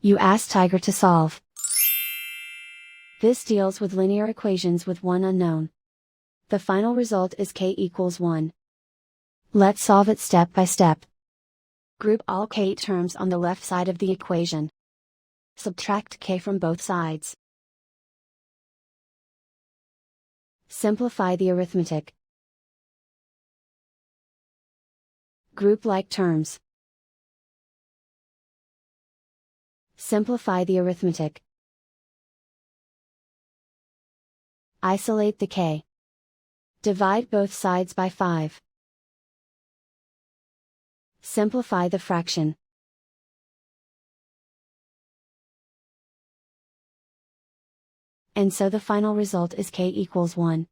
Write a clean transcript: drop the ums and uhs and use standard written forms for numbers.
You ask Tiger to solve. This deals with linear equations with one unknown. The final result is k equals 1. Let's solve it step by step. Group all k terms on the left side of the equation. Subtract k from both sides. Simplify the arithmetic. Group like terms. Simplify the arithmetic. Isolate the k. Divide both sides by 5. Simplify the fraction. And so the final result is k equals 1.